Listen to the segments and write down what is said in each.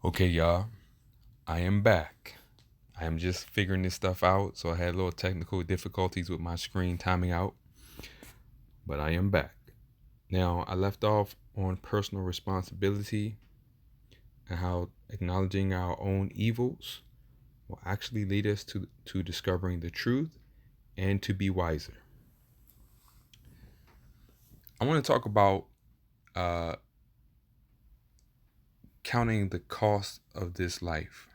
Okay, y'all, I am back. I am just figuring this stuff out, so I had a little technical difficulties with my screen timing out, but I am back. Now, I left off on personal responsibility and how acknowledging our own evils will actually lead us to discovering the truth and to be wiser. I want to talk about uh, counting the cost of this life.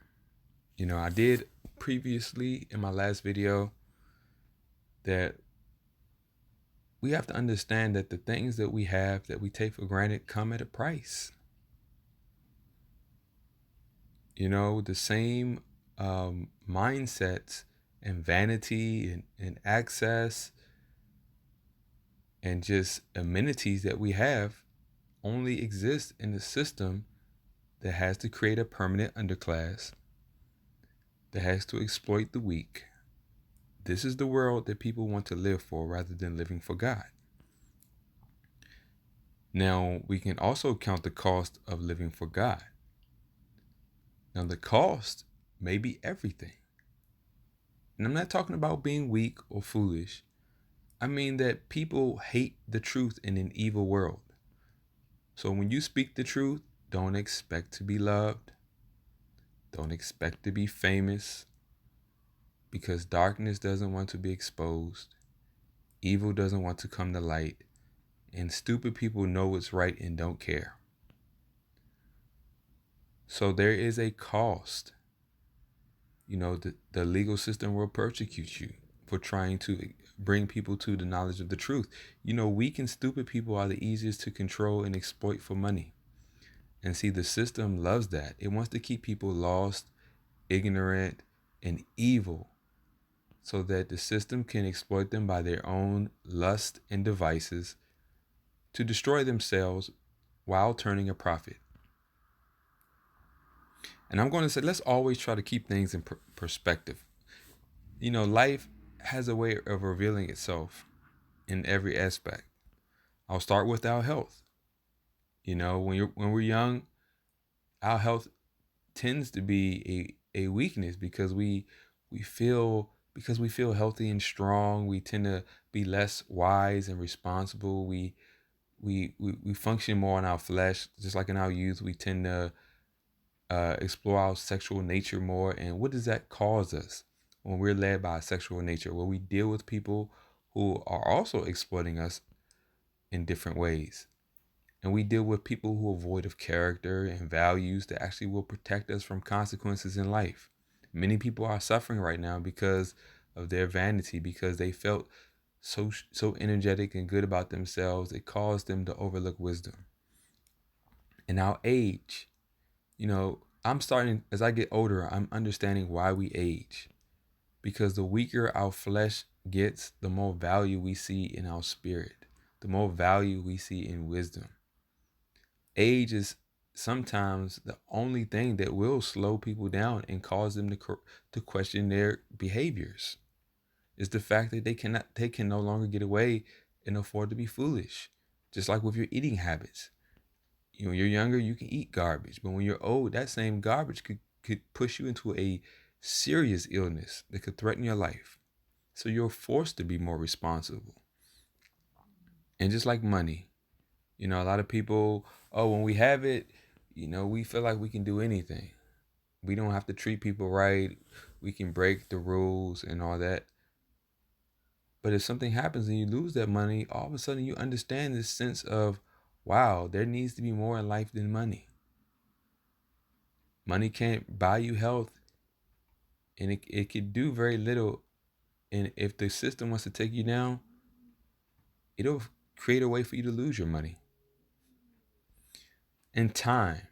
I did previously in my last video that we have to understand that the things that we have that we take for granted come at a price. The same mindsets and vanity and access and just amenities that we have only exist in a system that has to create a permanent underclass, that has to exploit the weak. This is the world that people want to live for rather than living for God. Now, we can also count the cost of living for God. Now, the cost may be everything. And I'm not talking about being weak or foolish. I mean that people hate the truth in an evil world. So when you speak the truth, don't expect to be loved. Don't expect to be famous, because darkness doesn't want to be exposed. Evil doesn't want to come to light. And stupid people know what's right and don't care. So there is a cost. The legal system will persecute you for trying to bring people to the knowledge of the truth. Weak and stupid people are the easiest to control and exploit for money. And see, the system loves that. It wants to keep people lost, ignorant, and evil so that the system can exploit them by their own lust and devices to destroy themselves while turning a profit. And I'm going to say, let's always try to keep things in perspective. Life has a way of revealing itself in every aspect. I'll start with our health. When we're young, our health tends to be a weakness because we feel healthy and strong. We tend to be less wise and responsible. We function more in our flesh, just like in our youth. We tend to explore our sexual nature more. And what does that cause us when we're led by a sexual nature? Well, we deal with people who are also exploiting us in different ways. And we deal with people who are void of character and values that actually will protect us from consequences in life. Many people are suffering right now because of their vanity, because they felt so energetic and good about themselves. It caused them to overlook wisdom. And our age, I'm starting, as I get older, I'm understanding why we age. Because the weaker our flesh gets, the more value we see in our spirit, the more value we see in wisdom. Age is sometimes the only thing that will slow people down and cause them to question their behaviors. Is the fact that they can no longer get away and afford to be foolish. Just like with your eating habits. When you're younger, you can eat garbage, but when you're old, that same garbage could push you into a serious illness that could threaten your life. So you're forced to be more responsible. And just like money, a lot of people, when we have it, we feel like we can do anything. We don't have to treat people right. We can break the rules and all that. But if something happens and you lose that money, all of a sudden you understand this sense of, wow, there needs to be more in life than money. Money can't buy you health, and it could do very little. And if the system wants to take you down, it'll create a way for you to lose your money. And time.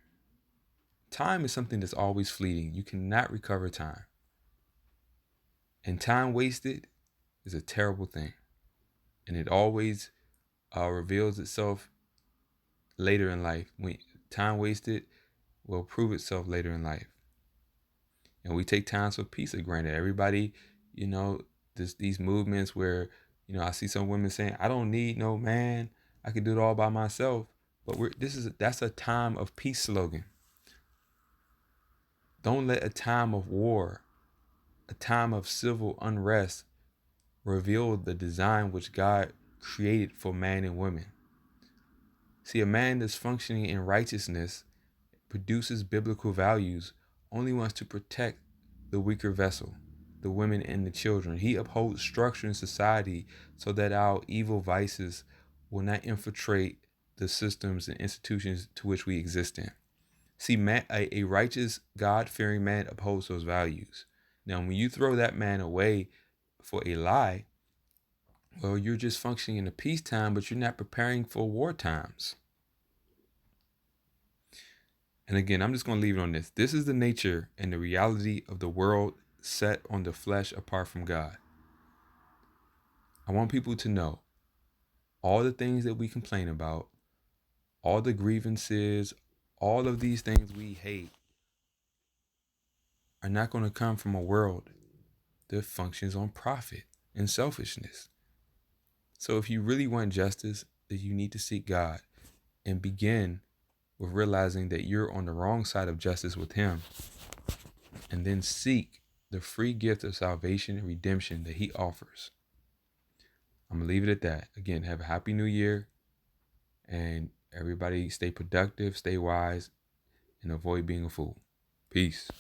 Time is something that's always fleeting. You cannot recover time. And time wasted is a terrible thing. And it always reveals itself later in life. When time wasted will prove itself later in life. And we take times for peace for granted. Everybody, these movements where, I see some women saying, I don't need no man. I can do it all by myself. But that's a time of peace slogan. Don't let a time of war, a time of civil unrest, reveal the design which God created for man and women. See, a man that's functioning in righteousness, produces biblical values, only wants to protect the weaker vessel, the women and the children. He upholds structure in society so that our evil vices will not infiltrate the systems and institutions to which we exist in. See, man, a righteous, God-fearing man upholds those values. Now, when you throw that man away for a lie, well, you're just functioning in a peacetime, but you're not preparing for war times. And again, I'm just going to leave it on this. This is the nature and the reality of the world set on the flesh apart from God. I want people to know all the things that we complain about, all the grievances, all of these things we hate are not going to come from a world that functions on profit and selfishness. So if you really want justice, then you need to seek God and begin with realizing that you're on the wrong side of justice with Him, and then seek the free gift of salvation and redemption that He offers. I'm going to leave it at that. Again, have a happy new year, and everybody stay productive, stay wise, and avoid being a fool. Peace.